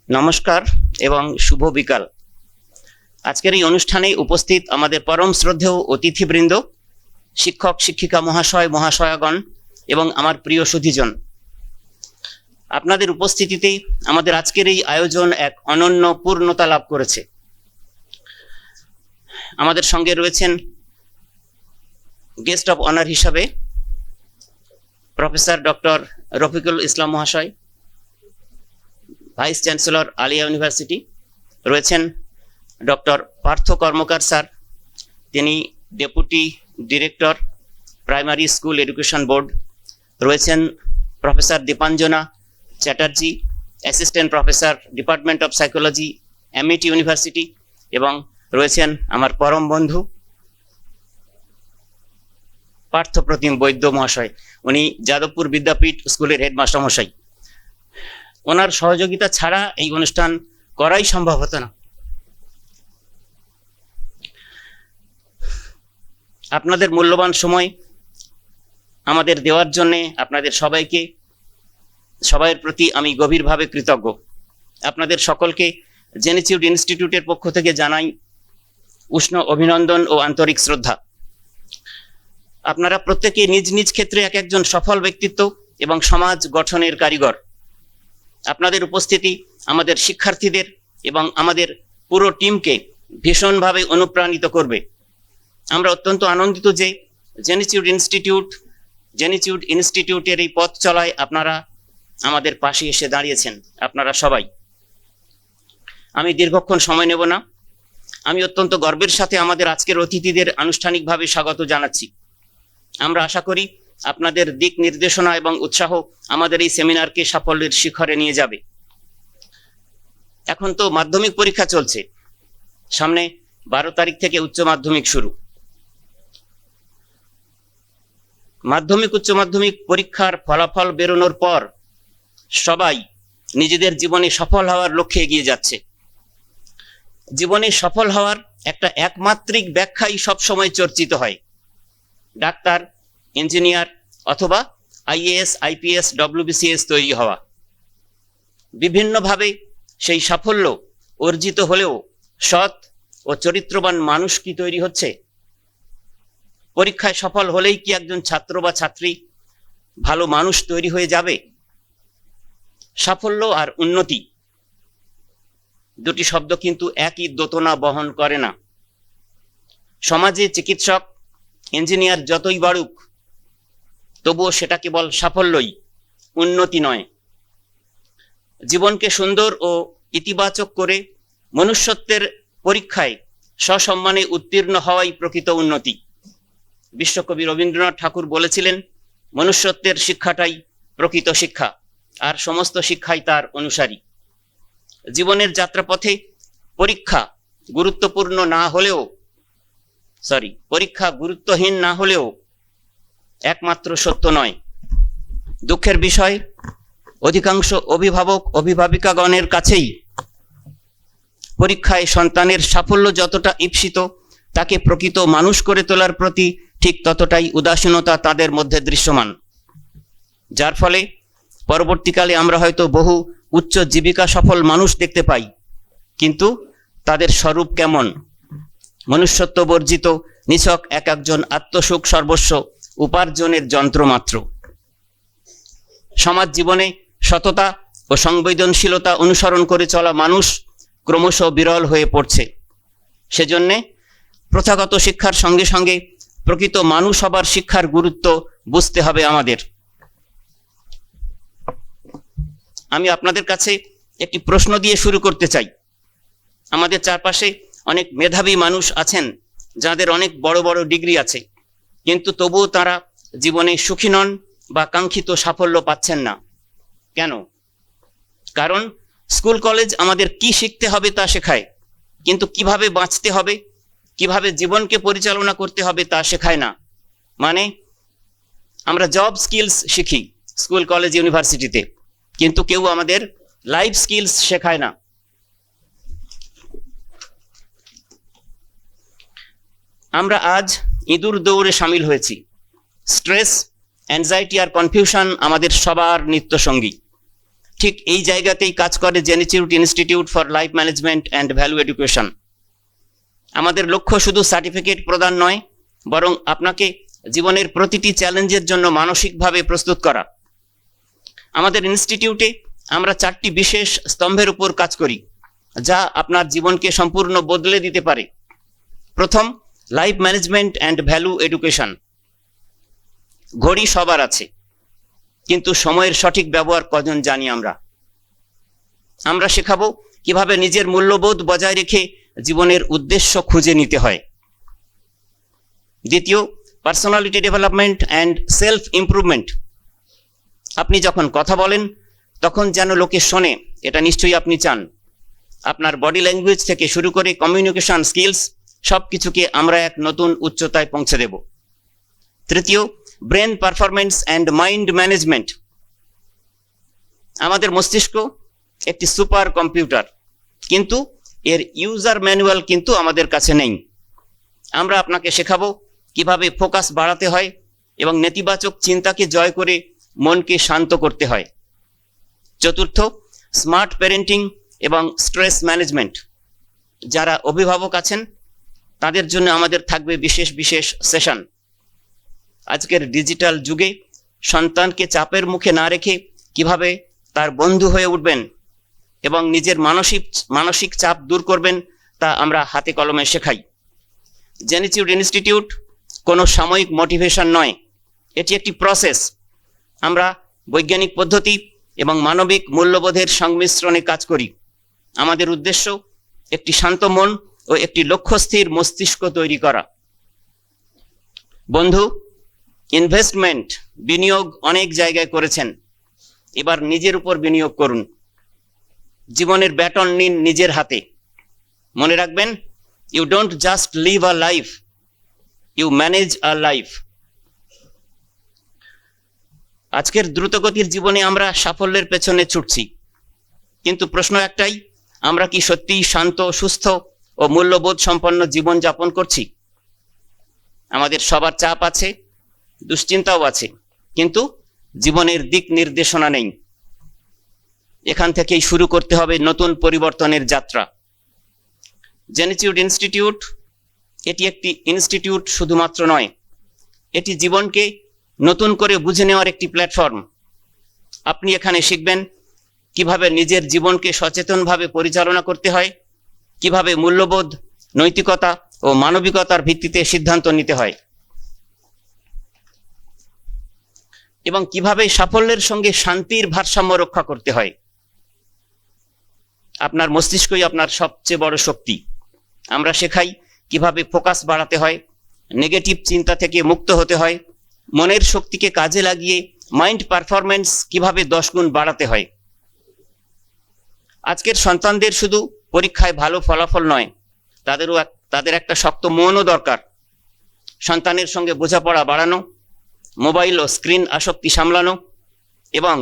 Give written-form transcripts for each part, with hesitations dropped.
নমস্কার এবং শুভ বিকাল। আজকের এই অনুষ্ঠানে উপস্থিত আমাদের পরম শ্রদ্ধেয় অতিথিবৃন্দ, শিক্ষক শিক্ষিকা মহাশয় মহাশয়াগণ এবং আমার প্রিয় সুধীজন, আপনাদের উপস্থিতিতে আমাদের আজকের এই আয়োজন এক অনন্য পূর্ণতা লাভ করেছে। আমাদের সঙ্গে রয়েছেন গেস্ট অফ অনার হিসাবে প্রফেসর ডক্টর রফিকুল ইসলাম মহাশয়, ভাইস চ্যান্সেলর আলিয়া ইউনিভার্সিটি। রয়েছেন ডক্টর পার্থ কর্মকার স্যার, তিনি deputy director primary school education board. রয়েছেন professor Dipanjana Chatterjee, assistant professor department of psychology, MIT university. এবং রয়েছেন আমার পরম বন্ধু পার্থপ্রতিম বৈদ্য মহাশয়, উনি যাদবপুর বিদ্যাপীঠ স্কুলের হেডমাস্টার মশাই। ওনার সহযোগিতা ছাড়া এই অনুষ্ঠান করাই সম্ভব হতো না। আপনাদের মূল্যবান সময় আমাদের দেওয়ার জন্য আপনাদের সবাইয়ের প্রতি আমি গভীরভাবে কৃতজ্ঞ। আপনাদের সকলকে জেনিটিউড ইনস্টিটিউটের পক্ষ থেকে জানাই উষ্ণ অভিনন্দন ও আন্তরিক শ্রদ্ধা। আপনারা প্রত্যেকে নিজ নিজ ক্ষেত্রে এক একজন সফল ব্যক্তিত্ব এবং সমাজ গঠনের কারিগর। আপনাদের উপস্থিতি আমাদের শিক্ষার্থীদের এবং আমাদের পুরো টিমকে ভীষণভাবে অনুপ্রাণিত করবে। আমরা অত্যন্ত আনন্দিত যে জেনিটিউড ইনস্টিটিউটের এই পথ চলায় আপনারা আমাদের পাশে এসে দাঁড়িয়েছেন, আপনারা সবাই। আমি দীর্ঘক্ষণ সময় নেব না। আমি অত্যন্ত গর্বের সাথে আমাদের আজকের অতিথিদের আনুষ্ঠানিকভাবে স্বাগত জানাচ্ছি। আমরা আশা করি আপনাদের দিক নির্দেশনা এবং উৎসাহ আমাদের এই সেমিনারকে সাফল্যের শিখরে নিয়ে যাবে। এখন তো মাধ্যমিক পরীক্ষা চলছে, সামনে 12 তারিখ থেকে উচ্চ মাধ্যমিক শুরু। মাধ্যমিক উচ্চ মাধ্যমিক পরীক্ষার ফলাফল বেরোনোর পর সবাই নিজেদের জীবনে সফল হওয়ার লক্ষ্যে এগিয়ে যাচ্ছে। জীবনে সফল হওয়ার একটা একমাত্রিক ব্যাখ্যাই সবসময় চর্চিত হয়, ডাক্তার, ইঞ্জিনিয়ার অথবা আইএএস, আইপিএস, ডব্লিউবিসিএস তৈরি হওয়া। বিভিন্নভাবে সেই সাফল্য অর্জিত হলেও সৎ ও চরিত্রবান মানুষ কি তৈরি হচ্ছে? পরীক্ষায় সফল হলেই কি একজন ছাত্র বা ছাত্রী ভালো মানুষ তৈরি হয়ে যাবে? সাফল্য আর উন্নতি দুটি শব্দ কিন্তু একই দোতনা বহন করে না। সমাজে চিকিৎসক, ইঞ্জিনিয়ার যতই বাড়ুক, তবুও সেটা কেবল সাফল্যই, উন্নতি নয়। জীবনকে সুন্দর ও ইতিবাচক করে মনুষ্যত্বের পরীক্ষায় সসম্মানে উত্তীর্ণ হওয়াই প্রকৃত উন্নতি। বিশ্বকবি রবীন্দ্রনাথ ঠাকুর বলেছিলেন, মনুষ্যত্বের শিক্ষাটাই প্রকৃত শিক্ষা, আর সমস্ত শিক্ষাই তার অনুসারী। জীবনের যাত্রাপথে পরীক্ষা গুরুত্বহীন না হলেও একমাত্র সত্য নয়। দুঃখের বিষয়, অধিকাংশ অভিভাবক অভিভাবিকাগণের কাছেই পরীক্ষায় সন্তানের সাফল্য যতটা ঈপ্সিত, তাকে প্রকৃত মানুষ করে তোলার প্রতি ঠিক ততটাই উদাসীনতা তাদের মধ্যে দৃশ্যমান। যার ফলে পরবর্তীকালে আমরা হয়তো বহু উচ্চ জীবিকা সফল মানুষ দেখতে পাই, কিন্তু তাদের স্বরূপ কেমন? মনুষ্যত্ব বর্জিত নিছক একজন আত্মসুখ সর্বস্ব উপার্জনের যন্ত্র মাত্র। সমাজ জীবনে সততা ও সংবেদনশীলতা অনুসরণ করে চলা মানুষ ক্রমশ বিরল হয়ে পড়ছে। সেজন্যে প্রথাগত শিক্ষার সঙ্গে সঙ্গে প্রকৃত মানুষ হবার শিক্ষার গুরুত্ব বুঝতে হবে আমাদের। আমি আপনাদের কাছে একটি প্রশ্ন দিয়ে শুরু করতে চাই। আমাদের চারপাশে অনেক মেধাবী মানুষ আছেন, যাদের অনেক বড় বড় ডিগ্রি আছে, কিন্তু তবুও তারা জীবনে সুখী নন বা কাঙ্ক্ষিত সাফল্য পাচ্ছেন না। কেন? কারণ স্কুল কলেজ আমাদের কি শিখতে হবে তা শেখায়, কিন্তু কিভাবে বাঁচতে হবে, কিভাবে জীবনকে পরিচালনা করতে হবে তা শেখায় না। মানে আমরা জব স্কিলস শিখি স্কুল কলেজ ইউনিভার্সিটিতে, কিন্তু কেউ আমাদের লাইফ স্কিলস শেখায় না। আমরা আজ ইঁদুর দৌড়ে সামিল হয়েছি। স্ট্রেস, অ্যাংজাইটি আর কনফিউশন আমাদের সবার নিত্য সঙ্গী। ঠিক এই জায়গাতেই কাজ করে জেনিচিউড institute for life management and value education. আমাদের লক্ষ্য শুধু সার্টিফিকেট প্রদান নয়, বরং আপনাকে জীবনের প্রতিটি চ্যালেঞ্জের জন্য মানসিকভাবে প্রস্তুত করা। আমাদের ইনস্টিটিউটে আমরা 4টি বিশেষ স্তম্ভের উপর কাজ করি, যা আপনার জীবনকে সম্পূর্ণ বদলে দিতে পারে। প্রথম, life management and value education. ঘড়ি সবার আছে, কিন্তু সময়ের সঠিক ব্যবহার কজন জানি আমরা শেখাবো কিভাবে নিজের মূল্যবোধ বজায় রেখে জীবনের উদ্দেশ্য খুঁজে নিতে হয়। দ্বিতীয়, personality development and self improvement. আপনি যখন কথা বলেন তখন যেন লোকে শোনে, এটা নিশ্চয়ই আপনি চান। আপনার বডি ল্যাঙ্গুয়েজ থেকে শুরু করে কমিউনিকেশন স্কিলস সব কিছুকে আমরা এক নতুন উচ্চতায় পৌঁছে দেব। তৃতীয়, brain performance and mind management. আমাদের মস্তিষ্ক একটি সুপার কম্পিউটার, কিন্তু এর ইউজার ম্যানুয়াল কিন্তু আমাদের কাছে নেই। আমরা আপনাকে শেখাবো কিভাবে ফোকাস বাড়াতে হয় এবং নেতিবাচক চিন্তাকে জয় করে মনকে শান্ত করতে হয়। চতুর্থ, স্মার্ট প্যারেন্টিং এবং স্ট্রেস ম্যানেজমেন্ট। যারা অভিভাবক আছেন তাদের জন্য আমাদের থাকবে বিশেষ বিশেষ সেশন। আজকের ডিজিটাল যুগে সন্তানকে চাপের মুখে না রেখে কিভাবে তার বন্ধু হয়ে উঠবেন এবং নিজের মানসিক চাপ দূর করবেন, তা আমরা হাতে কলমে শেখাই। জেনিচিউড ইনস্টিটিউট কোনো সাময়িক মোটিভেশন নয়, এটি একটি প্রসেস। আমরা বৈজ্ঞানিক পদ্ধতি এবং মানবিক মূল্যবোধের সংমিশ্রণে কাজ করি। আমাদের উদ্দেশ্য একটি শান্ত মন ও একটি লক্ষ্যস্থির মস্তিষ্ক তৈরি করা। বন্ধু, ইনভেস্টমেন্ট, বিনিয়োগ অনেক জায়গায় করেছেন, এবার নিজের উপর বিনিয়োগ করুন। জীবনের ব্যাটন নিন নিজের হাতে। মনে রাখবেন, you don't just live a life, you manage a life. আজকের দ্রুতগতির জীবনে আমরা সাফল্যের পেছনে ছুটছি, কিন্তু প্রশ্ন একটাই, আমরা কি সত্যিই শান্ত, সুস্থ ও মূল্যবোধ সম্পন্ন জীবন যাপন করছি? আমাদের সবার চাপ আছে, দুশ্চিন্তাও আছে, কিন্তু জীবনের দিক নির্দেশনা নেই। এখান থেকেই শুরু করতে হবে নতুন পরিবর্তনের যাত্রা। জেনিচিউড ইনস্টিটিউট এটি একটি ইনস্টিটিউট শুধুমাত্র নয়, এটি জীবনকে নতুন করে বুঝে নেওয়ার একটি প্ল্যাটফর্ম। আপনি এখানে শিখবেন কিভাবে নিজের জীবনকে সচেতনভাবে পরিচালনা করতে হয়, কিভাবে মূল্যবোধ, নৈতিকতা ও মানবিকতার ভিত্তিতে সিদ্ধান্ত নিতে হয়, এবং কিভাবে সাফল্যের সঙ্গে শান্তির ভারসাম্য রক্ষা করতে হয়। আপনার মস্তিষ্কই আপনার সবচেয়ে বড় শক্তি। আমরা শেখাই কিভাবে ফোকাস বাড়াতে হয়, নেগেটিভ চিন্তা থেকে মুক্ত হতে হয়, মনের শক্তিকে কাজে লাগিয়ে মাইন্ড পারফরমেন্স কিভাবে 10 গুণ বাড়াতে হয়। আজকের সন্তানদের শুধু পরীক্ষায় ভালো ফলাফল নয়, তাদের একটা শক্ত মনও দরকার। সন্তানের সঙ্গে বোঝাপড়া বাড়ানো, মোবাইল ও স্ক্রিন আসক্তি সামলানো এবং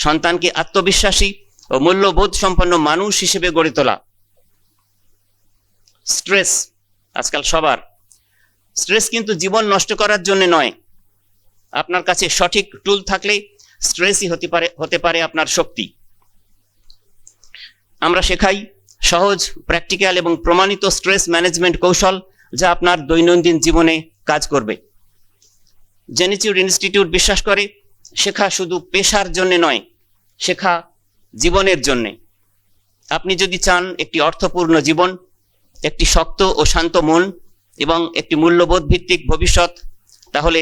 সন্তানকে আত্মবিশ্বাসী ও মূল্যবোধ সম্পন্ন মানুষ হিসেবে গড়ে তোলা। স্ট্রেস আজকাল সবার। স্ট্রেস কিন্তু জীবন নষ্ট করার জন্য নয়। আপনার কাছে সঠিক টুল থাকলে স্ট্রেসই হতে পারে আপনার শক্তি। আমরা শেখাই সহজ, প্র্যাকটিক্যাল এবং প্রমাণিত স্ট্রেস ম্যানেজমেন্ট কৌশল, যা আপনার দৈনন্দিন জীবনে কাজ করবে। জেনিচিউড ইনস্টিটিউট বিশ্বাস করে শেখা শুধু পেশার জন্য নয়, শেখা জীবনের জন্য। আপনি যদি চান একটি অর্থপূর্ণ জীবন, একটি শক্ত ও শান্ত মন এবং একটি মূল্যবোধ ভিত্তিক ভবিষ্যৎ, তাহলে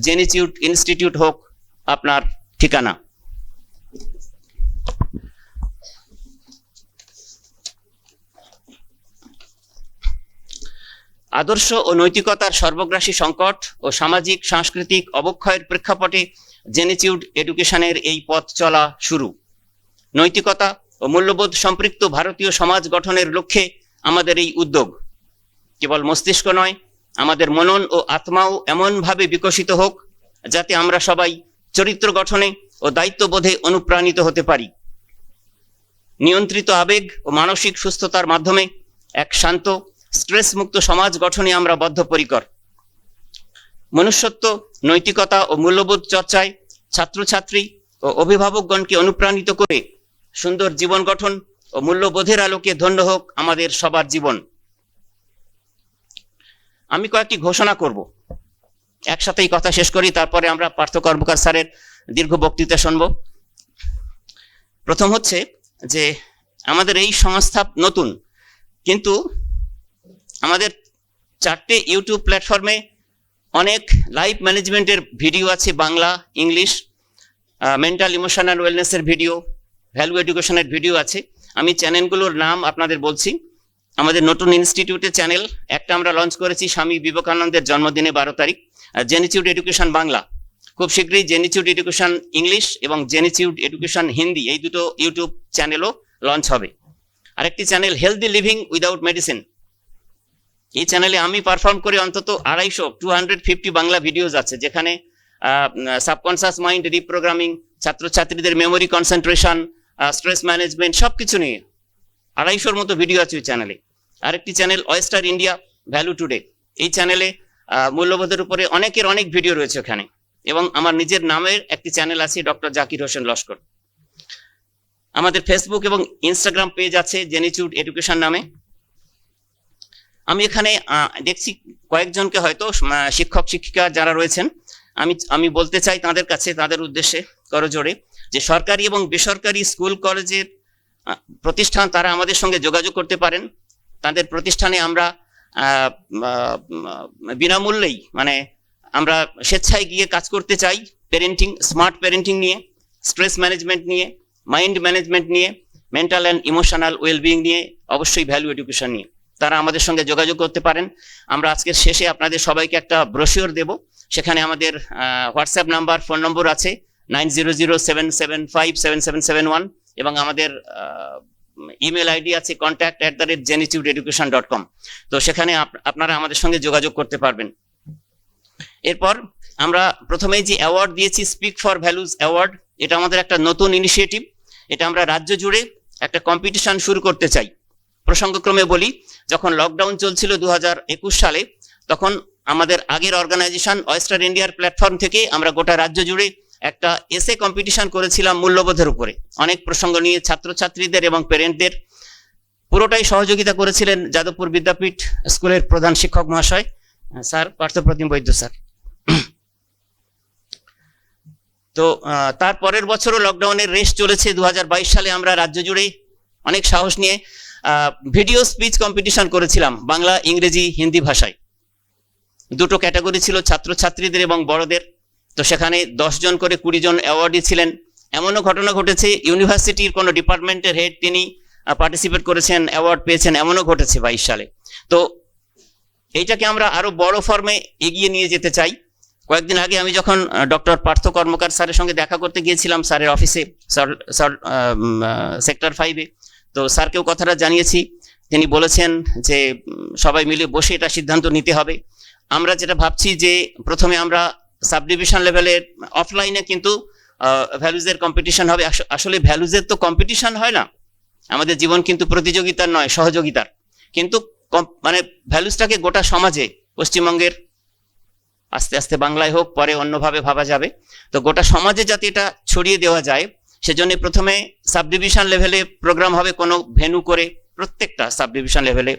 জেনিচিউড ইনস্টিটিউট হোক আপনার ঠিকানা। আদর্শ ও নৈতিকতার সর্বগ্রাসী সংকট ও সামাজিক সাংস্কৃতিক অবক্ষয়ের প্রেক্ষাপটে জেনিচিউড এডুকেশনের এই পথ চলা শুরু। নৈতিকতা ও মূল্যবোধ সম্পৃক্ত ভারতীয় সমাজ গঠনের লক্ষ্যে আমাদের এই উদ্যোগ। কেবল মস্তিষ্ক নয়, আমাদের মনন ও আত্মাও এমনভাবে বিকশিত হোক যাতে আমরা সবাই চরিত্র গঠনে ও দায়িত্ববোধে অনুপ্রাণিত হতে পারি। নিয়ন্ত্রিত আবেগ ও মানসিক সুস্থতার মাধ্যমে এক শান্ত, স্ট্রেস মুক্ত সমাজ গঠনে আমরা বদ্ধপরিকর। মনুষ্যত্ব, নৈতিকতা ও মূল্যবোধ চর্চায় ছাত্রছাত্রী ও অভিভাবকগণকে অনুপ্রাণিত করে সুন্দর জীবন গঠন ও মূল্যবোধের আলোকে ধন্য হোক আমাদের সবার জীবন। আমি কয়েকটি ঘোষণা করব, একসাথেই কথা শেষ করি, তারপরে আমরা পার্থ কর্মকার স্যারের দীর্ঘ বক্তৃতা শুনব। প্রথম হচ্ছে যে আমাদের এই সংস্থা নতুন, কিন্তু আমাদের 4টে ইউটিউব প্ল্যাটফর্মে অনেক লাইফ ম্যানেজমেন্টের ভিডিও আছে, বাংলা, ইংলিশ, মেন্টাল ইমোশনাল ওয়েলনেসের ভিডিও, ভ্যালু এডুকেশনের ভিডিও আছে। আমি চ্যানেলগুলোর নাম আপনাদের বলছি। আমাদের নতুন ইনস্টিটিউটের চ্যানেল একটা আমরা লঞ্চ করেছি স্বামী বিবেকানন্দের জন্মদিনে 12 তারিখ, জেনিটিউড এডুকেশন বাংলা। খুব শীঘ্রই জেনিটিউড এডুকেশন ইংলিশ এবং জেনিটিউড এডুকেশন হিন্দি, এই দুটো ইউটিউব চ্যানেলও লঞ্চ হবে। আরেকটি channel healthy living without medicine, এই চ্যানেলে আমি পারফর্ম করে অন্তত 250 বাংলা ভিডিওস আছে, যেখানে সাবকনসিয়াস মাইন্ড রিপ্রোগ্রামিং, ছাত্রছাত্রীদের মেমোরি কনসেন্ট্রেশন, স্ট্রেস ম্যানেজমেন্ট, সবকিছু নিয়ে 250 মতো ভিডিও আছে ওই চ্যানেলে। আরেকটি channel oyster India value today, এই চ্যানেলে মূল্যবোধের উপরে অনেক ভিডিও রয়েছে ওখানে। এবং আমার নিজের নামের একটি চ্যানেল আছে, ডক্টর জাকির হোসেন লস্কর। আমাদের ফেসবুক এবং ইনস্টাগ্রাম পেজ আছে জেনিটিউড এডুকেশন নামে। আমি এখানে দেখছি কয়েকজনকে, হয়তো শিক্ষক শিক্ষিকা যারা রয়েছেন, আমি বলতে চাই তাদের কাছে, তাদের উদ্দেশ্যে করজোড়ে, যে সরকারি এবং বেসরকারি স্কুল কলেজের প্রতিষ্ঠান তারা আমাদের সঙ্গে যোগাযোগ করতে পারেন। তাদের প্রতিষ্ঠানে আমরা বিনামূল্যেই, মানে আমরা স্বেচ্ছায় গিয়ে কাজ করতে চাই, প্যারেন্টিং, স্মার্ট প্যারেন্টিং নিয়ে, স্ট্রেস ম্যানেজমেন্ট নিয়ে, মাইন্ড ম্যানেজমেন্ট নিয়ে, মেন্টাল অ্যান্ড ইমোশনাল ওয়েলবিং নিয়ে, অবশ্যই ভ্যালু এডুকেশন নিয়ে। তারা আমাদের সঙ্গে যোগাযোগ করতে পারেন। আমরা আজকের শেষে আপনাদের সবাইকে একটা ব্রোশিওর দেব, সেখানে আমাদের হোয়াটসঅ্যাপ নাম্বার, ফোন নম্বর আছে 9007757771, এবং আমাদের ইমেল আইডি আছে contact@genitudeeducation.com। তো সেখানে আপনারা আমাদের সঙ্গে যোগাযোগ করতে পারবেন। এরপর আমরা প্রথমেই যে অ্যাওয়ার্ড দিয়েছি, স্পিক ফর ভ্যালুজ অ্যাওয়ার্ড, এটা আমাদের একটা নতুন ইনিশিয়েটিভ। এটা আমরা রাজ্য জুড়ে একটা কম্পিটিশন শুরু করতে চাই। প্রসঙ্গক্রমে বলি, যখন লকডাউন চলছিল 2021 সালে, তখন আমাদের আগের অর্গানাইজেশন ওয়েস্টার ইন্ডিয়ার প্ল্যাটফর্ম থেকে আমরা গোটা রাজ্য জুড়ে একটা এসে কম্পিটিশন করেছিলাম মূল্যবোধের উপরে। অনেক প্রসঙ্গ নিয়ে ছাত্রছাত্রীদের এবং প্যারেন্টদের পুরোটাই সহযোগিতা করেছিলেন যাদবপুর বিদ্যাপীঠ স্কুলের প্রধান শিক্ষক মহাশয় স্যার পার্থপ্রতিম বৈদ্য স্যার। তো তার পরের বছরও লকডাউনের রেস চলেছে। 2022 সালে আমরা রাজ্য জুড়ে অনেক সাহস নিয়ে ভিডিও স্পিচ কম্পিটিশন করেছিলাম, বাংলা, ইংরেজি, হিন্দি ভাষায়। দুটো ক্যাটাগরি ছিল, ছাত্রছাত্রীদের এবং বড়দের। তো সেখানে 10 জন করে 20 জন অ্যাওয়ার্ডই ছিলেন। এমনও ঘটনা ঘটেছে, ইউনিভার্সিটির কোনো ডিপার্টমেন্টের হেড তিনি পার্টিসিপেট করেছেন, অ্যাওয়ার্ড পেয়েছেন, এমনও ঘটেছে 22 সালে। তো এইটাকে আমরা আরো বড় ফর্মে এগিয়ে নিয়ে যেতে চাই। কয়েকদিন আগে আমি যখন ডক্টর পার্থ কর্মকার স্যারের সঙ্গে দেখা করতে গিয়েছিলাম স্যারের অফিসে, সেক্টর 5-এ, তো স্যারকেও কথাটা জানিয়েছি। তিনি বলেছেন যে সবাই মিলে বসে এটা সিদ্ধান্ত নিতে হবে। আমরা যেটা ভাবছি যে প্রথমে আমরা সাব ডিভিশন লেভেলের অফলাইনে কিন্তু ভ্যালুজের কম্পিটিশন হবে। আসলে ভ্যালুজের তো কম্পিটিশন হয় না, আমাদের জীবন কিন্তু প্রতিযোগিতার নয়, সহযোগিতার। কিন্তু মানে ভ্যালুজটাকে গোটা সমাজে, পশ্চিমবঙ্গের, আস্তে আস্তে বাংলায় হোক, পরে অন্যভাবে ভাবা যাবে, তো গোটা সমাজে যাতে এটা ছড়িয়ে দেওয়া যায়, সেজন্য প্রথমে সাব ডিভিশন লেভেলে প্রোগ্রাম হবে কোনো ভেন্যু করে, প্রত্যেকটা সাব ডিভিশন লেভেলে।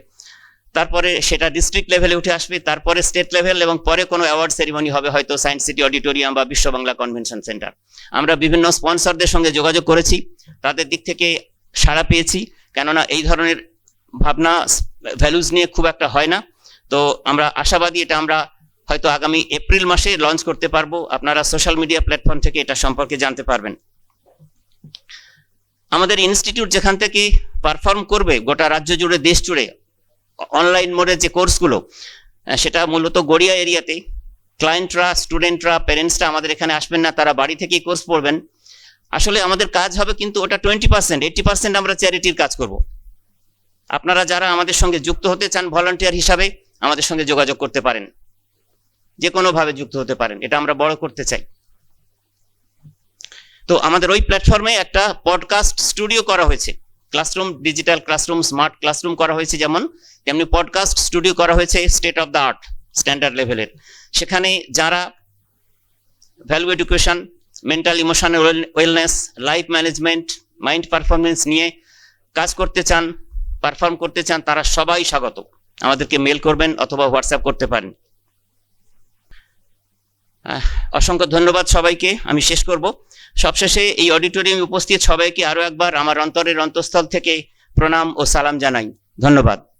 তারপরে সেটা ডিস্ট্রিক্ট লেভেলে উঠে আসবে, তারপরে স্টেট লেভেল, এবং পরে কোনো অ্যাওয়ার্ড সেরিমনি হবে, হয়তো সায়েন্স সিটি অডিটোরিয়াম বা বিশ্ব বাংলা কনভেনশন সেন্টার। আমরা বিভিন্ন স্পন্সরদের সঙ্গে যোগাযোগ করেছি, তাদের দিক থেকে সাড়া পেয়েছি, কেননা এই ধরনের ভাবনা ভ্যালুজ নিয়ে খুব একটা হয় না। তো আমরা আশাবাদী এটা আমরা হয়তো আগামী এপ্রিল মাসে লঞ্চ করতে পারবো। আপনারা সোশ্যাল মিডিয়া প্ল্যাটফর্ম থেকে এটা সম্পর্কে জানতে পারবেন। আমাদের ইনস্টিটিউট যেখান থেকে পারফর্ম করবে গোটা রাজ্য জুড়ে, দেশ জুড়ে, অনলাইন মোডের যে কোর্সগুলো, সেটা মূলত গড়িয়া এরিয়াতে। ক্লায়েন্টরা, স্টুডেন্টরা, প্যারেন্টসরা আমাদের এখানে আসবেন না, তারা বাড়ি থেকেই কোর্স পড়বেন। আসলে আমাদের কাজ হবে কিন্তু ওটা 20%, 80% আমরা চ্যারিটির কাজ করব। আপনারা যারা আমাদের সঙ্গে যুক্ত হতে চান ভলান্টিয়ার হিসাবে, আমাদের সঙ্গে যোগাযোগ করতে পারেন, যে কোনো ভাবে যুক্ত হতে পারেন। এটা আমরা বড় করতে চাই। তো আমাদের ওই প্ল্যাটফর্মে একটা পডকাস্ট স্টুডিও করা হয়েছে, classroom, digital classroom, smart classroom করা হয়েছে যেমন, তেমনি পডকাস্ট স্টুডিও করা হয়েছে state of the art, standard লেভেলের। সেখানে যারা value education, mental emotional wellness, life management, mind performance নিয়ে কাজ করতে চান, পারফর্ম করতে চান, তারা সবাই স্বাগত। আমাদেরকে মেল করবেন অথবা হোয়াটসঅ্যাপ করতে পারেন। অসংখ্য ধন্যবাদ সবাইকে। আমি শেষ করব। সবশেষে এই অডিটোরিয়ামে উপস্থিত সবাইকে আরো একবার আমার অন্তরের অন্তঃস্থল থেকে প্রণাম ও সালাম জানাই। ধন্যবাদ।